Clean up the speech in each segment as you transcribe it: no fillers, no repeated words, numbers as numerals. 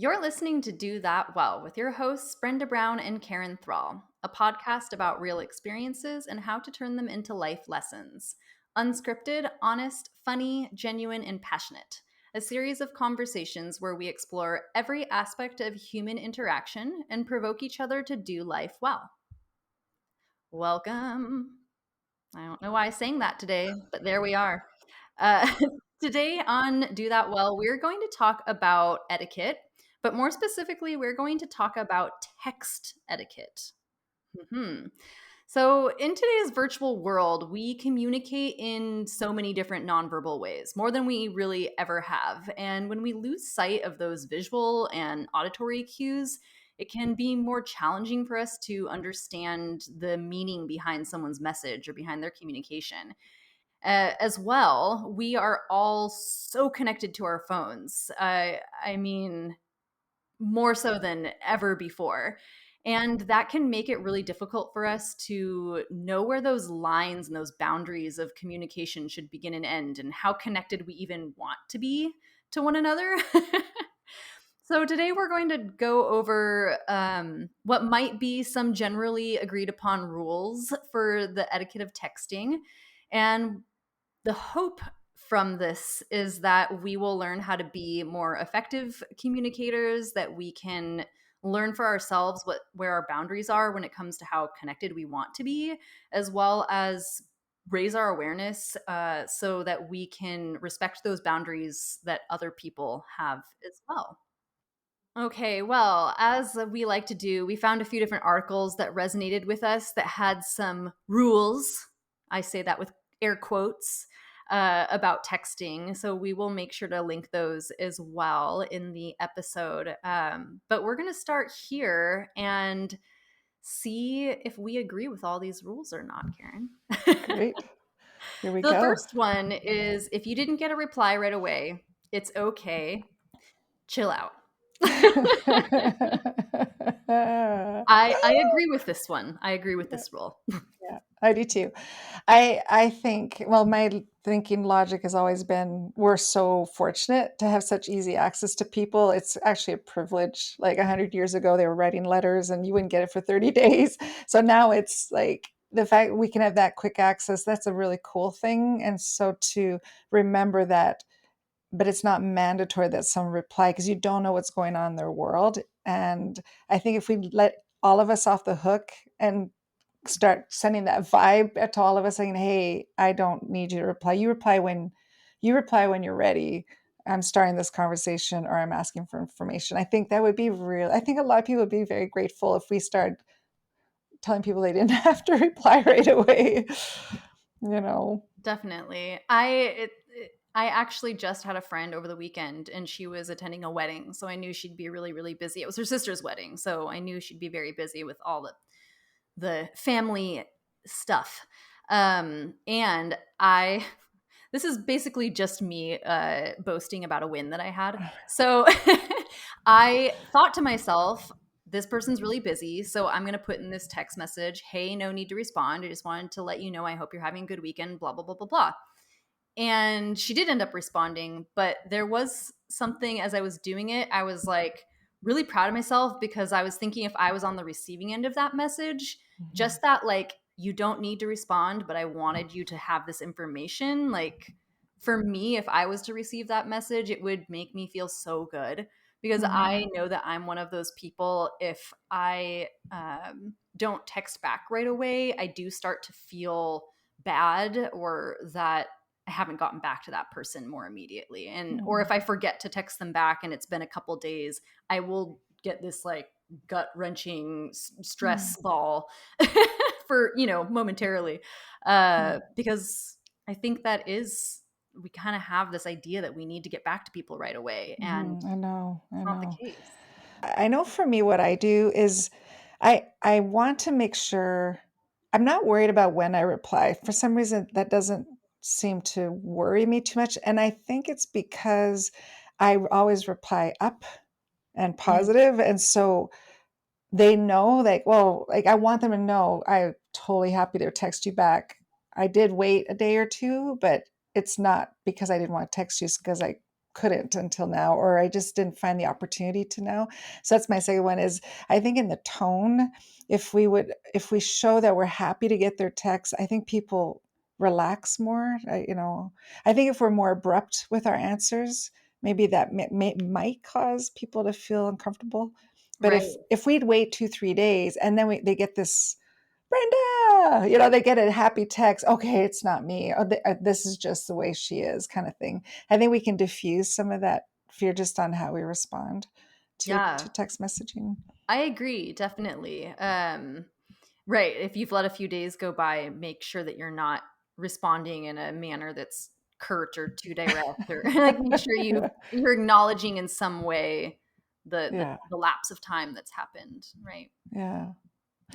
You're listening to Do That Well with your hosts, Brenda Brown and Karen Thrall, a podcast about real experiences and how to turn them into life lessons. Unscripted, honest, funny, genuine, and passionate. A series of conversations where we explore every aspect of human interaction and provoke each other to do life well. Welcome. I don't know why I sang that today, but there we are. Uh, Today on Do That Well, we're going to talk about etiquette, but more specifically, we're going to talk about text etiquette. Mhm. So, in today's virtual world, we communicate in so many different nonverbal ways, more than we really ever have. And when we lose sight of those visual and auditory cues, it can be more challenging for us to understand the meaning behind someone's message or behind their communication. As well, we are all so connected to our phones. I mean, more so than ever before. And that can make it really difficult for us to know where those lines and those boundaries of communication should begin and end, and how connected we even want to be to one another. So, today we're going to go over what might be some generally agreed upon rules for the etiquette of texting. And the hope from this is that we will learn how to be more effective communicators, that we can learn for ourselves where our boundaries are when it comes to how connected we want to be, as well as raise our awareness so that we can respect those boundaries that other people have as well. Okay, well, as we like to do, we found a few different articles that resonated with us that had some rules. I say that with air quotes about texting. So we will make sure to link those as well in the episode. But we're going to start here and see if we agree with all these rules or not, Karen. Great. Here we The go. first one is if you didn't get a reply right away, it's okay. Chill out. I agree with this one. I agree with this rule. Yeah, I do too. I think, well, my thinking logic has always been we're so fortunate to have such easy access to people. It's actually a privilege. Like 100 years ago, they were writing letters and you wouldn't get it for 30 days. So now it's like the fact we can have that quick access, that's a really cool thing. And so to remember that, but it's not mandatory that someone reply because you don't know what's going on in their world. And I think if we let all of us off the hook and start sending that vibe to all of us saying, hey, I don't need you to reply. You reply when you're ready. I'm starting this conversation or I'm asking for information. I think that would be real. I think a lot of people would be very grateful if we start telling people they didn't have to reply right away. You know. Definitely. I actually just had a friend over the weekend and she was attending a wedding, so I knew she'd be really really busy. It was her sister's wedding, so I knew she'd be very busy with all the family stuff. And I this is basically just me boasting about a win that I had. So I thought to myself, this person's really busy, so I'm going to put in this text message, hey, no need to respond. I just wanted to let you know I hope you're having a good weekend, blah, blah, blah, blah, blah. And she did end up responding, but there was something as I was doing it, I was like really proud of myself because I was thinking if I was on the receiving end of that message, Mhm. just that, like, you don't need to respond, but I wanted you to have this information. Like, for me, if I was to receive that message, it would make me feel so good because I Mhm. know that I'm one of those people. If I don't text back right away, I do start to feel bad or that I haven't gotten back to that person more immediately. And or if Mhm. I forget to text them back and it's been a couple days, I will get this like gut wrenching stress ball for, momentarily. Because I think that is we kind of have this idea that we need to get back to people right away, and I know. it's I not the know. case. I know for me, what I do is I want to make sure I'm not worried about when I reply. For some reason, that doesn't seem to worry me too much. And I think it's because I always reply up and Mm. positive. And so they know, like, well, like I want them to know I'm totally happy to text you back. I did wait a day or two, but it's not because I didn't want to text you, it's because I couldn't until now, or I just didn't find the opportunity to know. So that's my second one is I think in the tone, if we show that we're happy to get their text, I think people relax more. I think if we're more abrupt with our answers, maybe that might cause people to feel uncomfortable. But Right. if we'd wait 2-3 days and then they get this Brenda, they get a happy text. Okay, it's not me. Oh, this is just the way she is, kind of thing. I think we can diffuse some of that fear just on how we respond to Yeah. text messaging. I agree, definitely. Right. If you've let a few days go by, make sure that you're not responding in a manner that's curt or too direct, or like make sure Yeah, you're acknowledging in some way yeah, the lapse of time that's happened. Right. yeah.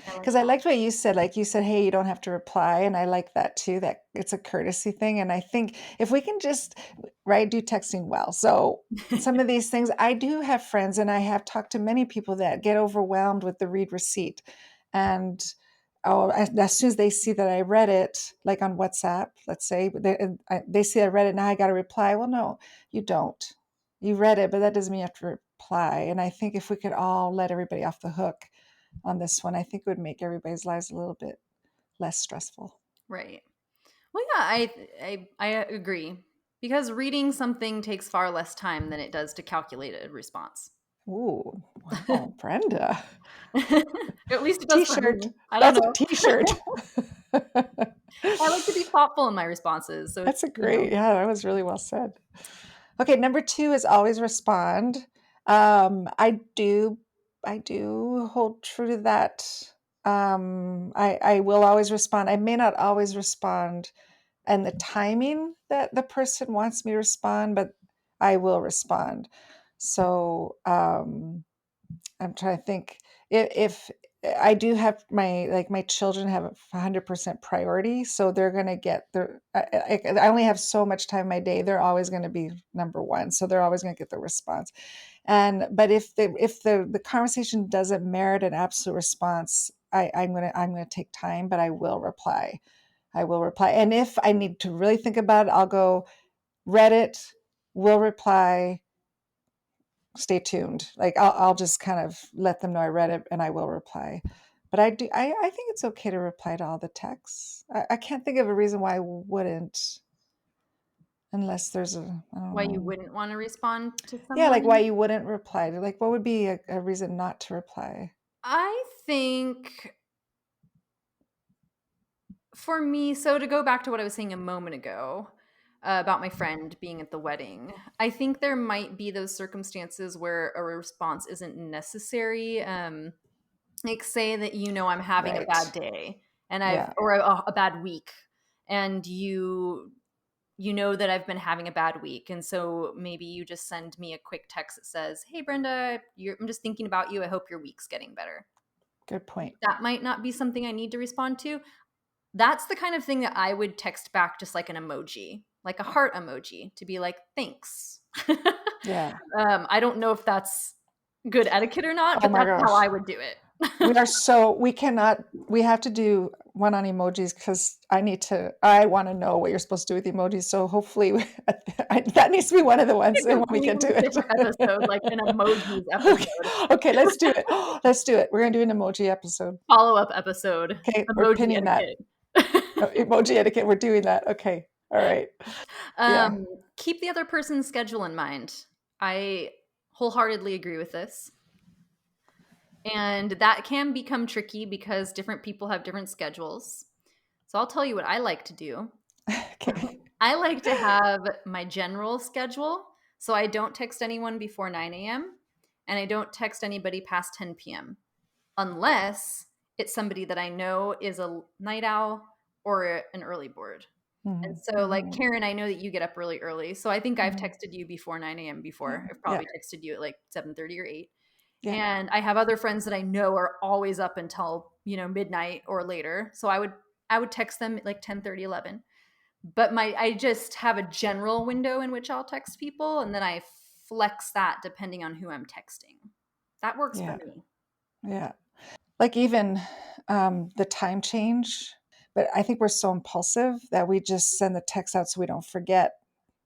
I like Because I that. liked what you said. Like you said, hey, you don't have to reply. And I like that too, that it's a courtesy thing. And I think if we can just, right, do texting well. So some of these things, I do have friends and I have talked to many people that get overwhelmed with the read receipt. And as soon as they see that I read it, like on WhatsApp, let's say, they see I read it, now I got to reply. Well, no, you don't. You read it, but that doesn't mean you have to reply. And I think if we could all let everybody off the hook on this one, I think it would make everybody's lives a little bit less stressful. Right. Well, yeah, I agree because reading something takes far less time than it does to calculate a response. Ooh, wow, Brenda. At least it does for T-shirt. me. I don't That's a know. T-shirt. I like to be thoughtful in my responses, so That's it's a great, yeah, that was really well said. Okay, number two is always respond. I do hold true to that. I will always respond. I may not always respond and the timing that the person wants me to respond, but I will respond. So I'm trying to think if I do have my children have 100% priority, so they're going to get their. I only have so much time in my day. They're always going to be number one, so they're always going to get the response. And but if the conversation doesn't merit an absolute response, I'm gonna take time, but I will reply. I will reply. And if I need to really think about it, I'll go read it, will reply, stay tuned. Like I'll just kind of let them know I read it and I will reply. But I think it's okay to reply to all the texts. I can't think of a reason why I wouldn't, unless there's I don't why you know. wouldn't want to respond to Yeah, like why someone. you wouldn't reply to, like what would be a reason not to reply? I think for me, so to go back to what I was saying a moment ago about my friend being at the wedding, I think there might be those circumstances where a response isn't necessary. Like say that I'm having a bad Right. day and Yeah. a bad week, and you know that I've been having a bad week, and so maybe you just send me a quick text that says, "Hey Brenda, I'm just thinking about you. I hope your week's getting better." Good point. That might not be something I need to respond to. That's the kind of thing that I would text back just like an emoji, like a heart emoji, to be like, "Thanks." Yeah. I don't know if that's good etiquette or not, Oh but my that's how gosh. I would do it. We have to do one on emojis because I want to know what you're supposed to do with emojis. So hopefully that needs to be one of the ones A and when we can do completely it. different episode, like an emojis Okay. episode, Okay, let's do it. Let's do it. We're going to do an emoji episode. follow-up episode, Okay, we're emoji pinning that. etiquette. Emoji etiquette. We're doing that. Okay. All right. Yeah. Keep the other person's schedule in mind. I wholeheartedly agree with this. And that can become tricky because different people have different schedules. So I'll tell you what I like to do. Okay. I like to have my general schedule. So I don't text anyone before 9 a.m. and I don't text anybody past 10 p.m. unless it's somebody that I know is a night owl or an early bird. And Mhm, so, like mhm, Karen, I know that you get up really early. So I think I've mhm. texted you before 9 a.m. Yeah. before. I've Yeah. probably texted you at like 7:30 or 8. Yeah. And I have other friends that I know are always up until, midnight or later. So I would text them at like 10:30, 11. But I just have a general window in which I'll text people and then I flex that depending on who I'm texting. That works for Yeah. me. Yeah. Like even the time change, but I think we're so impulsive that we just send the text out so we don't forget.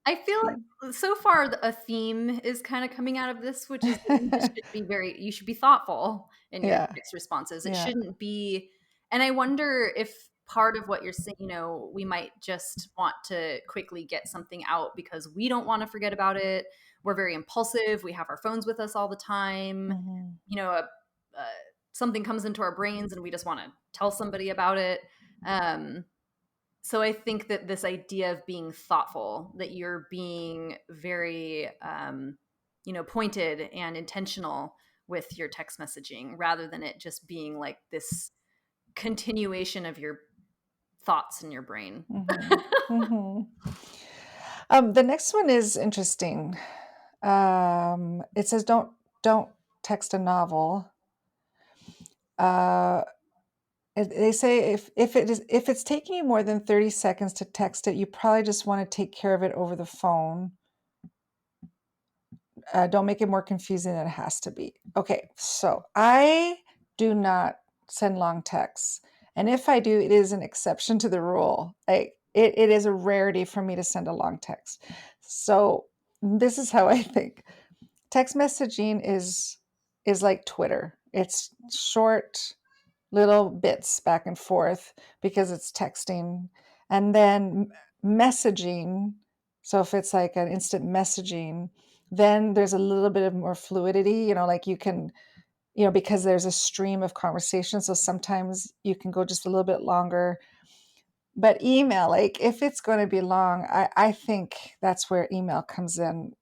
I feel speed. like so far a theme is kind of coming out of this, which is that you should be thoughtful in your Yeah, text responses. It yeah. shouldn't be, and I wonder if part of what you're saying, we might just want to quickly get something out because we don't want to forget about it. We're very impulsive. We have our phones with us all the time. Mhm, You know, a, something comes into our brains and we just want to tell somebody about it. Um, so I think that this idea of being thoughtful, that you're being very, pointed and intentional with your text messaging rather than it just being like this continuation of your thoughts in your brain. mhm, mhm. The next one is interesting. It says, "Don't text a novel." Uh, they say if it's taking you more than 30 seconds to text it, you probably just want to take care of it over the phone. Don't make it more confusing than it has to be. Okay, so I do not send long texts. And if I do, it is an exception to the rule. It is a rarity for me to send a long text. So this is how I think. Text messaging is like Twitter. It's short little bits back and forth because it's texting. And then messaging, so if it's like an instant messaging, then there's a little bit of more fluidity, like you can, because there's a stream of conversation. So sometimes you can go just a little bit longer. But email, like if it's going to be long, I think that's where email comes in.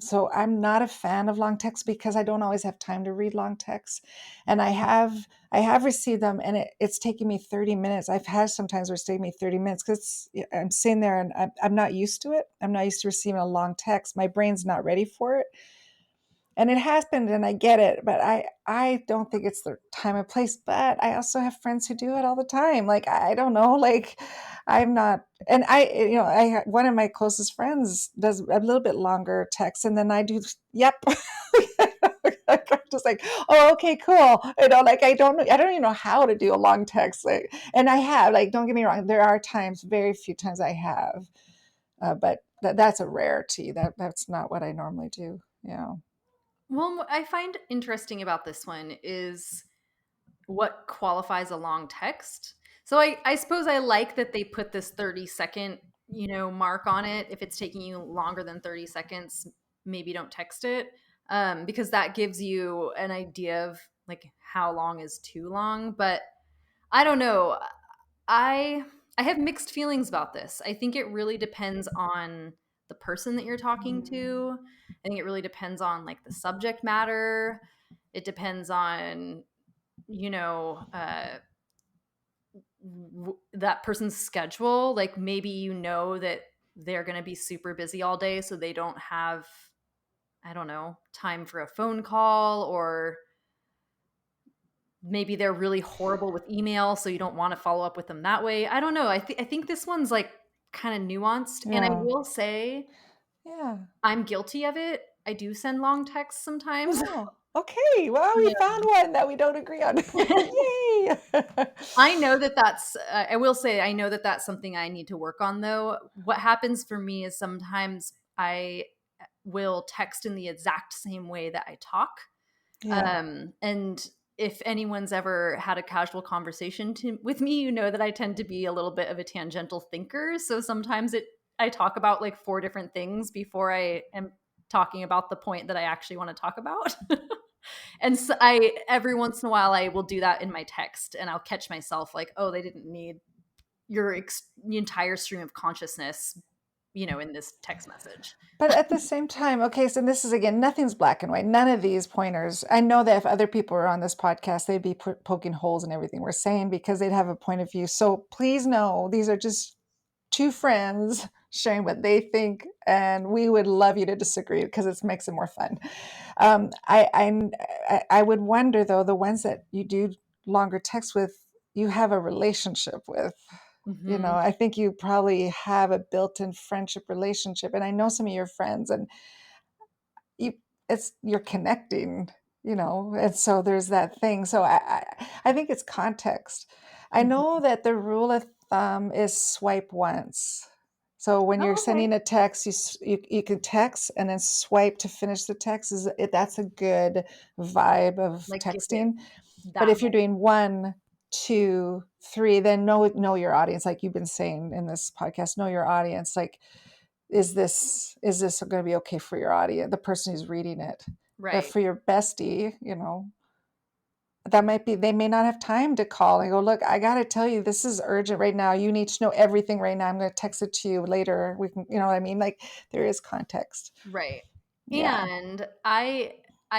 So I'm not a fan of long texts because I don't always have time to read long texts, and I have received them, and it's taken me 30 minutes. I've had sometimes where it's taken me 30 minutes because I'm sitting there and I'm not used to it. I'm not used to receiving a long text. My brain's not ready for it, and it happened and I get it, but I don't think it's the time and place. But I also have friends who do it all the time. Like I don't know, like I'm not, and one of my closest friends does a little bit longer text, and then I do. Yep. I'm just like, oh, okay, cool. Like I don't even know how to do a long text. Like, and I have, like, don't get me wrong, there are times, very few times I have, but that's a rarity. That's not what I normally do. Yeah. Well, what I find interesting about this one is what qualifies a long text. So I suppose I like that they put this 30-second, mark on it. If it's taking you longer than 30 seconds, maybe don't text it. Because that gives you an idea of like how long is too long. But I don't know. I I have mixed feelings about this. I think it really depends on the person that you're talking to. I think it really depends on like the subject matter. It depends on you know uh, that person's schedule. Like maybe that they're going to be super busy all day, so they don't have, I don't know, time for a phone call, or maybe they're really horrible with email, so you don't want to follow up with them that way. I don't know. I think this one's like kind of nuanced, and I Yeah. will say Yeah. I'm guilty of it. I do send long texts sometimes. Oh, okay. Well, we found one that we don't agree on. Yay. I know that that's, I will say, I know that that's something I need to work on though. What happens for me is sometimes I will text in the exact same way that I talk. Yeah. And if anyone's ever had a casual conversation with me, you know that I tend to be a little bit of a tangential thinker. So sometimes I talk about like four different things before I am talking about the point that I actually want to talk about. And so every once in a while, I will do that in my text, and I'll catch myself like, oh, they didn't need your entire stream of consciousness, in this text message. But at the same time, okay, so this is again, nothing's black and white. None of these pointers. I know that if other people were on this podcast, they'd be poking holes in everything we're saying because they'd have a point of view. So please know these are just two friends sharing what they think, and we would love you to disagree because it makes it more fun. I would wonder though, the ones that you do longer text with, you have a relationship with. Hmm. I think you probably have a built-in friendship relationship, and I know some of your friends, and you you're connecting, and so there's that thing. So I think it's context. I know Hmm. that the rule of thumb is swipe once. So when you're Oh, okay. sending a text, you can text and then swipe to finish the text. That's a good vibe of Like give it texting. But that if you're moment. doing 1, 2, 3, then know your audience, like you've been saying in this podcast. Know your audience. Like, is this going to be okay for your audience, the person who's reading it? But Right. for your bestie, that might be, they may not have time to call and go, look, I got to tell you, this is urgent right now. You need to know everything right now. I'm going to text it to you later. We can, what I mean? Like, there is context. Right. Yeah. And I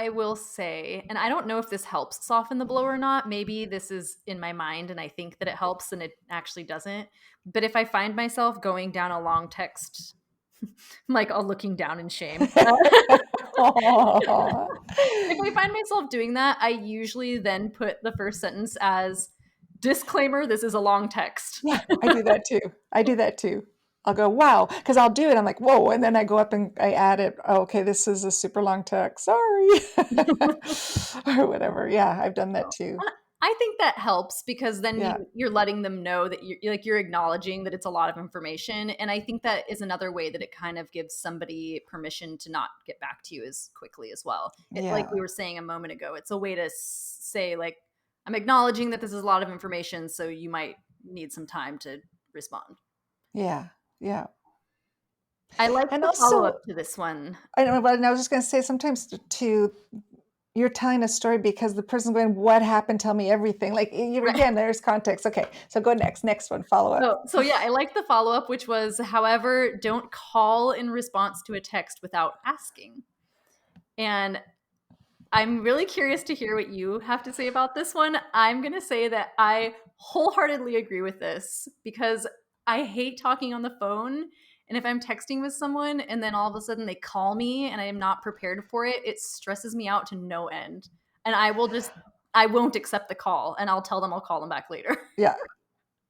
will say, and I don't know if this helps soften the blow or not. Maybe this is in my mind and I think that it helps and it actually doesn't. But if I find myself going down a long text, like looking down in shame, Aw. if I find myself doing that, I usually then put the first sentence as disclaimer, this is a long text. Yeah, I do that too. I do that too. I'll go, wow, because I'll do it. I'm like, whoa. And then I go up and I add it. Oh, okay, this is a super long text. Sorry. Or whatever. Yeah, I've done that too. And I think that helps because then Yeah. you're letting them know that you're acknowledging that it's a lot of information, and I think that is another way that it kind of gives somebody permission to not get back to you as quickly as well. Like we Yeah. were saying a moment ago, it's a way to say like I'm acknowledging that this is a lot of information, so you might need some time to respond. Yeah. Yeah. I like And the follow up also, to this one. I don't know, but I was just going to say sometimes too, you're telling a story because the person's going, what happened? Tell me everything. Like, Right. again, there's context. Okay. So go next. Next one, follow up. So yeah, I like the follow up, which was, however, don't call in response to a text without asking. And I'm really curious to hear what you have to say about this one. I'm going to say that I wholeheartedly agree with this because I hate talking on the phone. And if I'm texting with someone and then all of a sudden they call me and I am not prepared for it, it stresses me out to no end. And I won't accept the call and I'll tell them I'll call them back later. Yeah.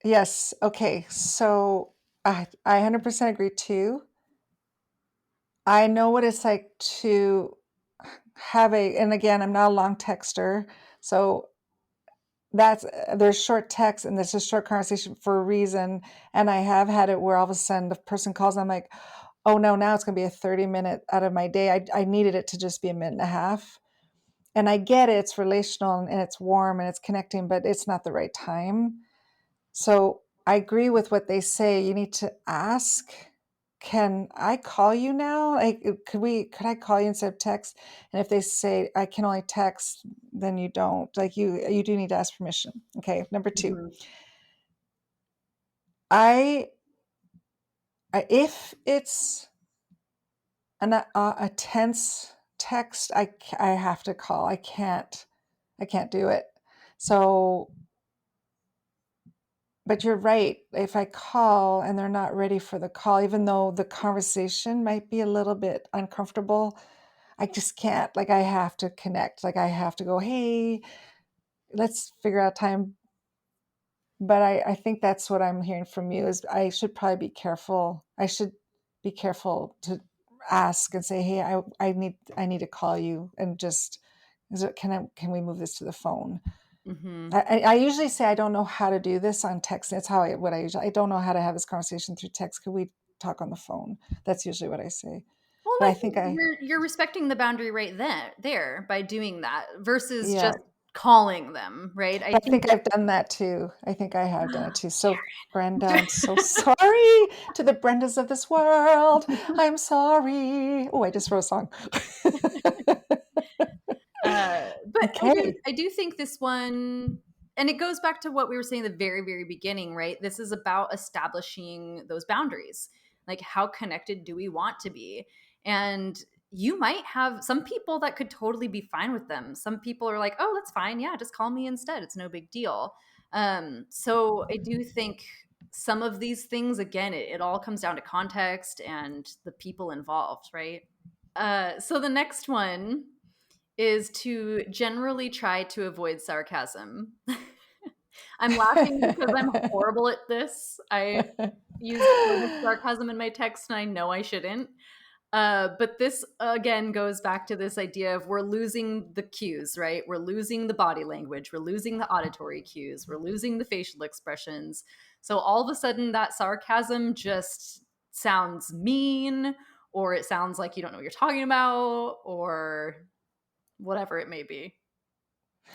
Yes. Okay. So I 100% agree too. I know what it's like to and again, I'm not a long texter. So there's short text and there's a short conversation for a reason. And I have had it where all of a sudden the person calls and I'm like, oh no, now it's going to be a 30-minute out of my day. I needed it to just be a minute and a half. And I get it. It's relational and it's warm and it's connecting, but it's not the right time. So I agree with what they say. You need to ask, can I call you now? Like, could I call you instead of text? And if they say I can only text, then you don't. Like, you do need to ask permission. Okay. Number two, Mhm. I, if it's a tense text, I have to call. I can't do it. So, but you're right. If I call and they're not ready for the call, even though the conversation might be a little bit uncomfortable, I just can't. Like, I have to connect. Like, I have to go, hey, let's figure out time. But I think that's what I'm hearing from you is I should probably be careful. I should be careful to ask and say, hey, I need to call you and just, can we move this to the phone? Mhm. I usually say I don't know how to do this on text. That's what I usually. I don't know how to have this conversation through text. Could we talk on the phone? That's usually what I say. Well, But I I think think you're respecting the boundary right there by doing that versus yeah. just calling them, right? I But I think think that I've done that too. I think I have done it too. So Brenda, Karen. I'm so sorry to the Brendas of this world. I'm sorry. Oh, I just wrote a song. But Okay. I do think this one, and it goes back to what we were saying at the very, very beginning, right? This is about establishing those boundaries. Like, how connected do we want to be? And you might have some people that could totally be fine with them. Some people are like, oh, that's fine. Yeah, just call me instead. It's no big deal. So I do think some of these things, again, it all comes down to context and the people involved, right? So the next one is to generally try to avoid sarcasm. I'm laughing because I'm horrible at this. I use so much sarcasm in my text and I know I shouldn't. But this again goes back to this idea of we're losing the cues, right? We're losing the body language, we're losing the auditory cues, we're losing the facial expressions. So all of a sudden, that sarcasm just sounds mean, or it sounds like you don't know what you're talking about, or whatever it may be.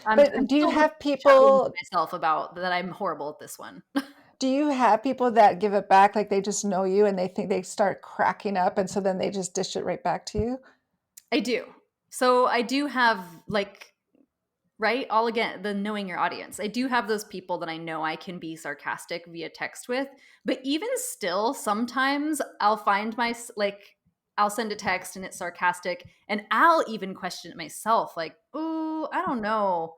I'm But do you still have chuckling to people myself about that I'm horrible at this one. do you have people that give it back, like, they just know you and they think they start cracking up, and so then they just dish it right back to you? I do. So I do have like right all again the knowing your audience. I do have those people that I know I can be sarcastic via text with, but even still sometimes I'll find my like I'll send a text and it's sarcastic and I'll even question it myself like, "Ooh, I don't know.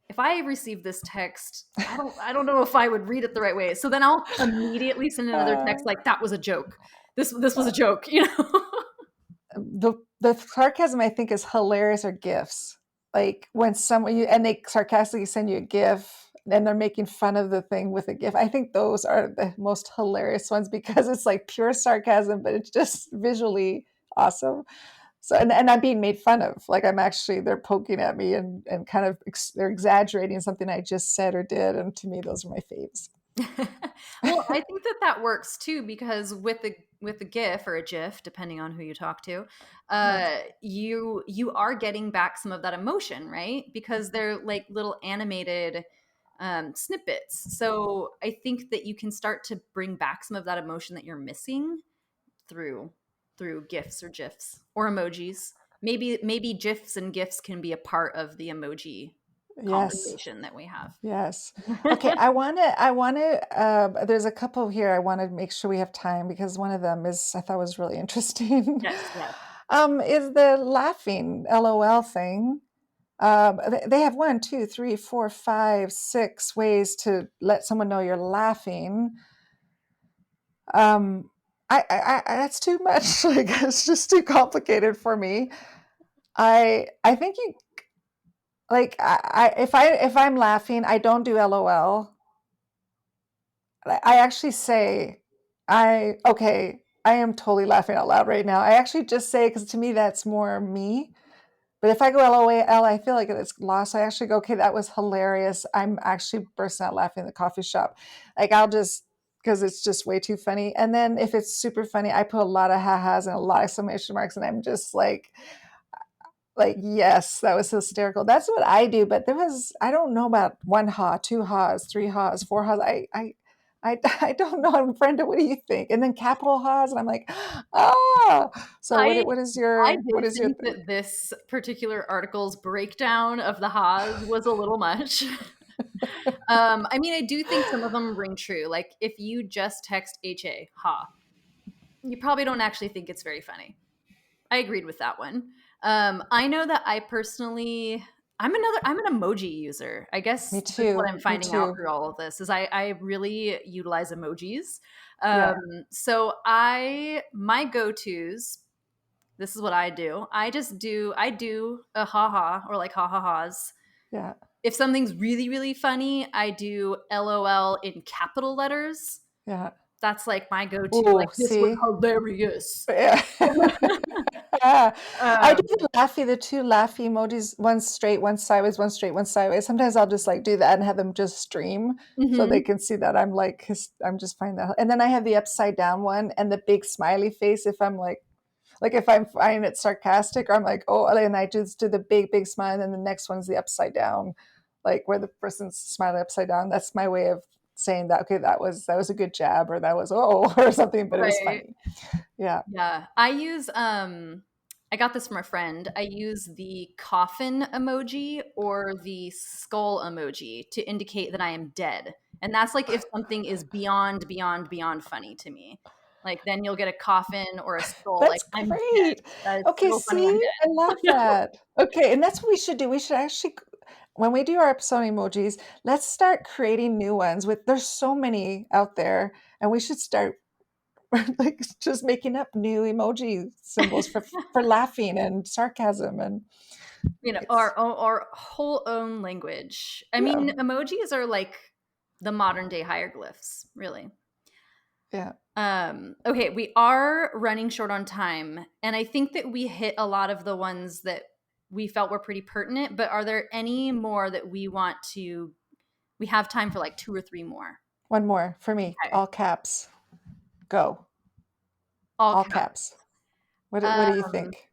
If I received this text, I don't know if I would read it the right way." So then I'll immediately send another Uh, text like that was a joke. This was a uh, joke, you know? the sarcasm I think is hilarious are gifs. Like when someone you and they sarcastically send you a gif and they're making fun of the thing with a gif. I think those are the most hilarious ones because it's like pure sarcasm, but it's just visually awesome. So and I'm being made fun of. Like I'm actually they're poking at me and kind of they're exaggerating something I just said or did. And to me, those are my faves. Well, I think that that works too because with a GIF or a GIF, depending on who you talk to, Yes. you are getting back some of that emotion, right? Because they're like little animated snippets. So I think that you can start to bring back some of that emotion that you're missing through GIFs or GIFs or emojis. Maybe GIFs and GIFs can be a part of the emoji Yes. conversation that we have. Yes. Okay, I wanna, there's a couple here I wanna make sure we have time because one of them is I thought was really interesting. Yes, yes. Is the laughing LOL thing. They have 1, 2, 3, 4, 5, 6 ways to let someone know you're laughing. Um, that's too much. Like it's just too complicated for me. I think you like if I'm laughing, I don't do LOL. I actually say, I am totally laughing out loud right now. I actually just say because to me that's more me. But if I go LOL, I feel like it's lost. I actually go, okay, that was hilarious. I'm actually bursting out laughing in the coffee shop. Like I'll just because it's just way too funny. And then if it's super funny, I put a lot of ha-has and a lot of exclamation marks, and I'm just like, yes, that was hysterical. That's what I do. But there was, I don't know about one ha, two ha's, three ha's, four ha's. I don't know. Brenda, what do you think? And then capital ha's, and I'm like, ah. So I I what did is your think thing? that this particular article's breakdown of the ha's was a little much. I mean, I do think some of them ring true. Like if you just text HA, ha, you probably don't actually think it's very funny. I agreed with that one. I know that I personally, I'm an emoji user. I guess Me that's what too. I'm Me finding out too. through all of this is I really utilize emojis. Yeah. So my go-tos, this is what I do. I do a ha ha or like ha ha ha's. Yeah. If something's really, really funny, I do LOL in capital letters. Yeah. That's like my go-to. Like Oh, this was see? hilarious. Yeah. I do Um, the two laughy emojis, one straight, one sideways, one straight, one sideways. Sometimes I'll just like do that and have them just stream so they mhm. can see that I'm like, I'm just finding that. And then I have the upside down one and the big smiley face if I'm like if I'm finding it sarcastic or I'm like, oh, and I just do the big, big smile. And then the next one's the upside down, like where the person's smiling upside down. That's my way of saying that, okay, that was a good jab or that was, oh, or something, but it was Right. funny. Yeah. Yeah. I got this from a friend. I use the coffin emoji or the skull emoji to indicate that I am dead. And that's like if something is beyond, beyond, beyond funny to me. Like then you'll get a coffin or a skull, like That's I'm dead. great. That is Okay, so funny I'm see? I love dead. that. Okay, and that's what we should do. We should actually when we do our episode emojis, let's start creating new ones with there's so many out there and we should start like just making up new emoji symbols for laughing and sarcasm and You know, it's our whole own language. I yeah, mean, emojis are like the modern day hieroglyphs, really. yeah. Okay, we are running short on time, and I think that we hit a lot of the ones that we felt were pretty pertinent, but are there any more that we have time for like two or three more? One more for me, Okay. all caps. Go. All All caps. caps. What do you Um, think?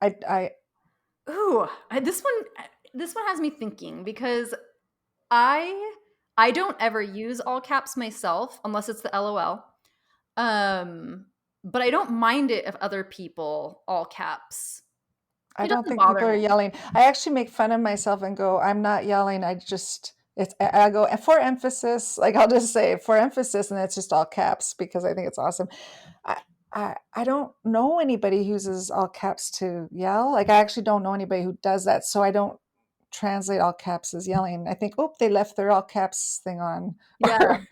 I ooh, this one has me thinking because I I don't ever use all caps myself unless it's the LOL. Um, but I don't mind it if other people all caps. I It don't doesn't think bother people are me. yelling. I actually make fun of myself and go, I'm not yelling. I go for emphasis. Like I'll just say for emphasis, and it's just all caps because I think it's awesome. I, I don't know anybody who uses all caps to yell. Like I actually don't know anybody who does that. So I don't translate all caps as yelling. I think, oh, they left their all caps thing on, Yeah. or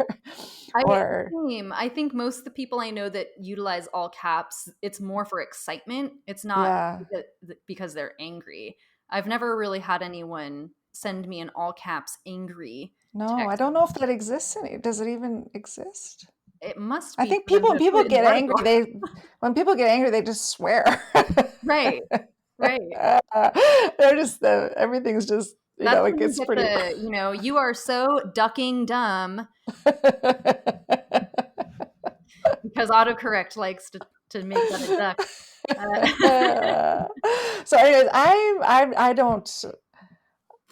I or same. I think most of the people I know that utilize all caps, it's more for excitement. It's not yeah. because they're angry. I've never really had anyone send me an all caps angry No, I text. don't know if that exists. Does it even exist? It must I be think for them people when to put people it in the get angry, article. when people get angry, they just swear. Right. Right. They're just everything's just That's it when you gets get pretty. the, you are so ducking dumb because autocorrect likes to make that a duck. So, anyways, I don't.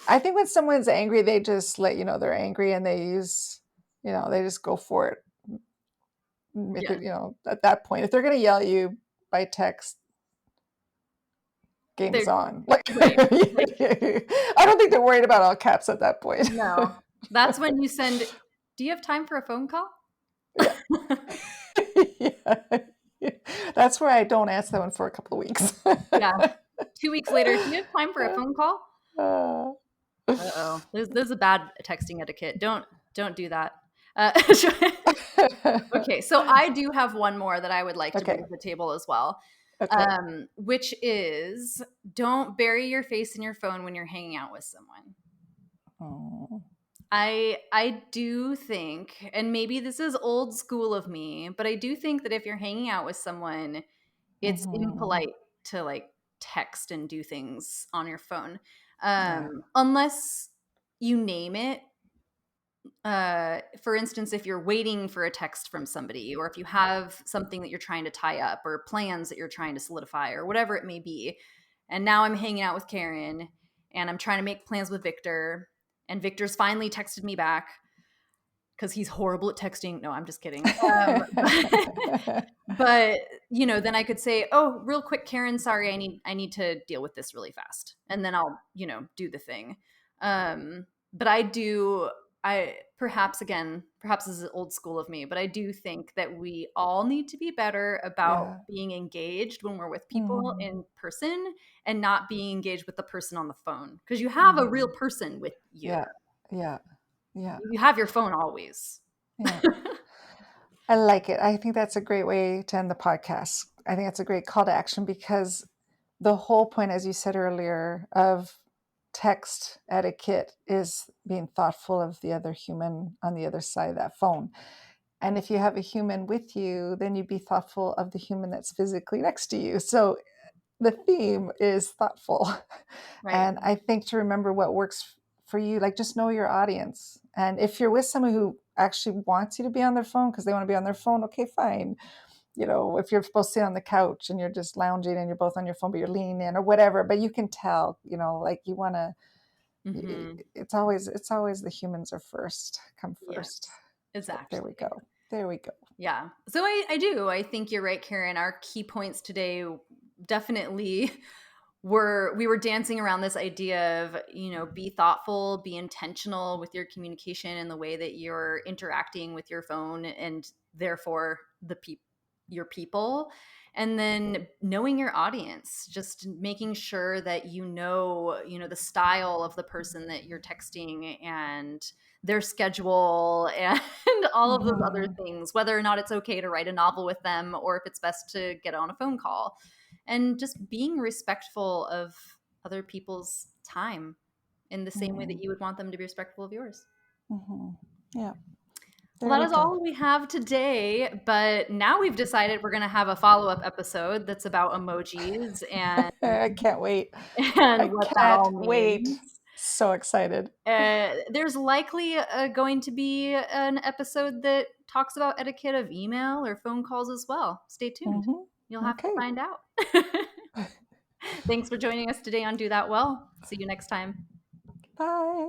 I think when someone's angry, they just let you know they're angry, and they use, they just go for it. If Yeah. at that point, if they're going to yell at you by text, game is They're on. Like, right. Like, I don't think they're worried about all caps at that point. no. That's when you send, do you have time for a phone call? Yeah. Yeah. That's where I don't answer that one for a couple of weeks. Yeah. 2 weeks later, do you have time for a phone call? Uh, Uh-oh. There's a bad texting etiquette. Don't do that. Uh, okay, so I do have one more that I would like to bring okay. to the table as well, Okay. which is don't bury your face in your phone when you're hanging out with someone. Oh. I do think, and maybe this is old school of me, but I do think that if you're hanging out with someone, it's Hmm. impolite to like text and do things on your phone, Yeah. unless you name it. For instance, if you're waiting for a text from somebody, or if you have something that you're trying to tie up, or plans that you're trying to solidify, or whatever it may be. And now I'm hanging out with Karen and I'm trying to make plans with Victor, and Victor's finally texted me back because he's horrible at texting. No, I'm just kidding. But then I could say, oh, real quick, Karen, sorry, I need to deal with this really fast, and then I'll do the thing. But I perhaps, again, perhaps this is old school of me, but I do think that we all need to be better about Yeah. being engaged when we're with people Hmm. in person, and not being engaged with the person on the phone, because you have a real Hmm. person with you. Yeah. Yeah. Yeah. You have your phone always. Yeah. I like it. I think that's a great way to end the podcast. I think that's a great call to action because the whole point, as you said earlier, of text etiquette is being thoughtful of the other human on the other side of that phone. And if you have a human with you, then you be thoughtful of the human that's physically next to you. So the theme is thoughtful. Right. And I think to remember what works for you, like just know your audience. And if you're with someone who actually wants you to be on their phone because they want to be on their phone, okay, fine. If you're supposed to sit on the couch and you're just lounging and you're both on your phone, but you're leaning in or whatever, but you can tell, like you want to, Hmm. it's always the humans are first, come first. Yes, So there we exactly. go. There we go. Yeah. So I do. I think you're right, Karen. Our key points today definitely we were dancing around this idea of, be thoughtful, be intentional with your communication and the way that you're interacting with your phone, and therefore your people. And then knowing your audience, just making sure that the style of the person that you're texting, and their schedule, and all of those other Hmm. things, whether or not it's okay to write a novel with them, or if it's best to get on a phone call, and just being respectful of other people's time in the same way that Hmm. you would want them to be respectful of yours. Hmm. Yeah, Well, there that we is go. all we have today, but now we've decided we're going to have a follow-up episode that's about emojis and I can't wait. and I what that can't all wait. means. So excited. There's likely going to be an episode that talks about etiquette of email or phone calls as well. Stay tuned. Hmm. You'll have to Okay. find out. Thanks for joining us today on Do That Well. See you next time. Bye.